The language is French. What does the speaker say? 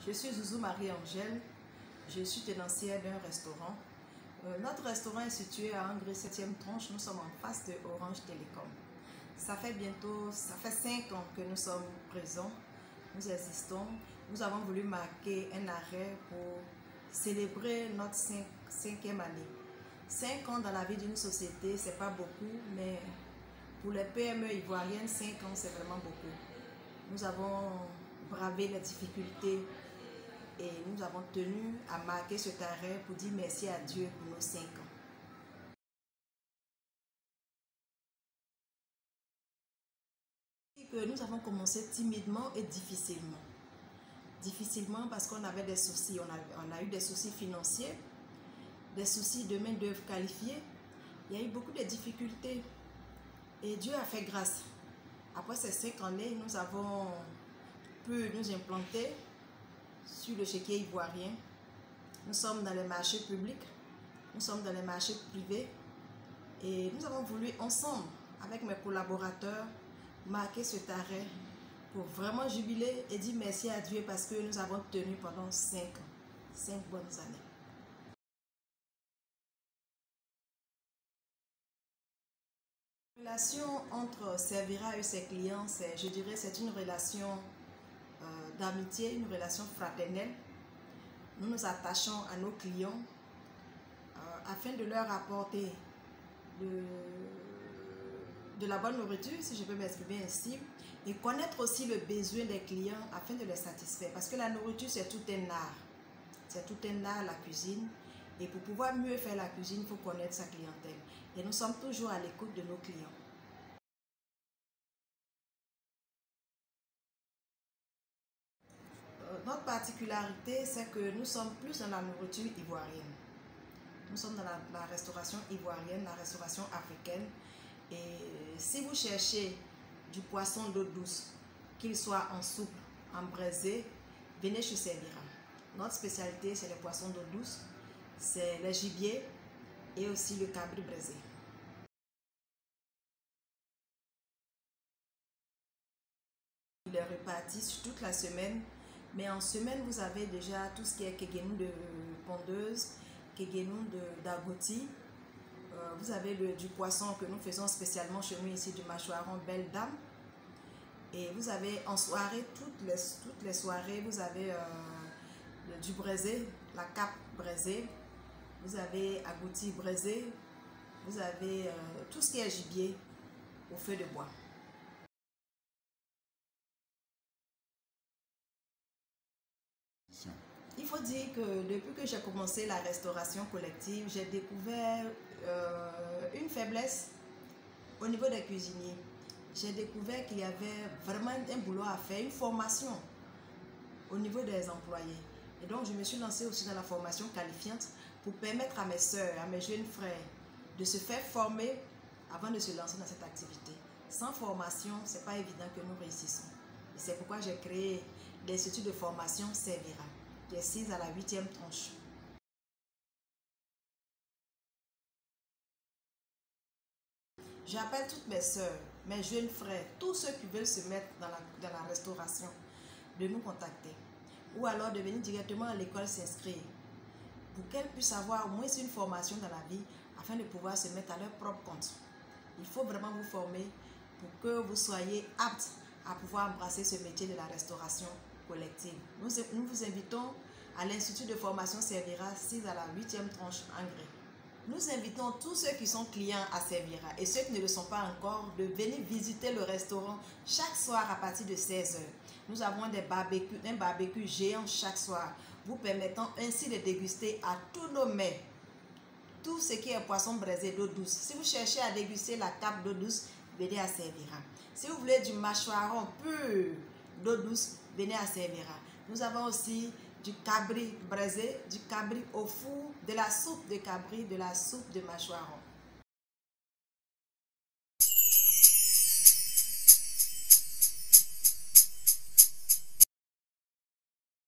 Je suis Zouzou Marie-Angèle, je suis tenancière d'un restaurant. Notre restaurant est situé à Angré 7e tranche, nous sommes en face de Orange Télécom. Ça fait 5 ans que nous sommes présents, nous existons. Nous avons voulu marquer un arrêt pour célébrer notre 5e année. 5 ans dans la vie d'une société, c'est pas beaucoup, mais pour les PME ivoiriennes, 5 ans, c'est vraiment beaucoup. Nous avons bravé les difficultés et nous avons tenu à marquer cet arrêt pour dire merci à Dieu pour nos 5 ans. Nous avons commencé timidement et difficilement. Difficilement parce qu'on avait des soucis, on a eu des soucis financiers, des soucis de main-d'œuvre qualifiée. Il y a eu beaucoup de difficultés et Dieu a fait grâce. Après ces 5 années, nous avons pu nous implanter sur le chéquier ivoirien. Nous sommes dans les marchés publics, nous sommes dans les marchés privés et nous avons voulu ensemble, avec mes collaborateurs, marquer cet arrêt pour vraiment jubiler et dire merci à Dieu parce que nous avons tenu pendant 5 ans, 5 bonnes années. La relation entre Servira et ses clients, je dirais, c'est une relation d'amitié, une relation fraternelle. Nous nous attachons à nos clients afin de leur apporter de la bonne nourriture, si je peux m'exprimer ainsi, et connaître aussi le besoin des clients afin de les satisfaire. Parce que la nourriture, c'est tout un art. C'est tout un art, la cuisine. Et pour pouvoir mieux faire la cuisine, il faut connaître sa clientèle. Et nous sommes toujours à l'écoute de nos clients. Notre particularité, c'est que nous sommes plus dans la nourriture ivoirienne. Nous sommes dans la restauration ivoirienne, la restauration africaine. Et si vous cherchez du poisson d'eau douce, qu'il soit en soupe, en braisé, venez chez Servira. Notre spécialité, c'est les poissons d'eau douce, c'est les gibiers et aussi le cabri braisé. Il est réparti sur toute la semaine, mais en semaine, vous avez déjà tout ce qui est kegenou de pondeuse, kegenou d'agouti. Vous avez du poisson que nous faisons spécialement chez nous ici, du mâchoiron belle dame. Et vous avez en soirée, toutes les soirées, vous avez du braisé, la cape braisée. Vous avez agouti braisé. Vous avez tout ce qui est gibier au feu de bois. Il faut dire que depuis que j'ai commencé la restauration collective, j'ai découvert une faiblesse au niveau des cuisiniers. J'ai découvert qu'il y avait vraiment un boulot à faire, une formation au niveau des employés. Et donc, je me suis lancée aussi dans la formation qualifiante pour permettre à mes soeurs, à mes jeunes frères de se faire former avant de se lancer dans cette activité. Sans formation, ce n'est pas évident que nous réussissons. Et c'est pourquoi j'ai créé l'Institut de formation Servira, qui est 6 à la 8e tranche. J'appelle toutes mes soeurs, mes jeunes frères, tous ceux qui veulent se mettre dans la restauration, de nous contacter. Ou alors de venir directement à l'école s'inscrire pour qu'elles puissent avoir au moins une formation dans la vie afin de pouvoir se mettre à leur propre compte. Il faut vraiment vous former pour que vous soyez aptes à pouvoir embrasser ce métier de la restauration collective. Nous vous invitons à l'Institut de formation Servira 6 à la 8e tranche Angré. Nous invitons tous ceux qui sont clients à Servira et ceux qui ne le sont pas encore de venir visiter le restaurant chaque soir à partir de 16 h. Nous avons un barbecue géant chaque soir, vous permettant ainsi de déguster à tous nos mets tout ce qui est poisson braisé d'eau douce. Si vous cherchez à déguster la cape d'eau douce, venez à Servira. Si vous voulez du mâchoiron pur d'eau douce, venez à Servira. Nous avons aussi du cabri braisé, du cabri au four, de la soupe de cabri, de la soupe de mâchoiron.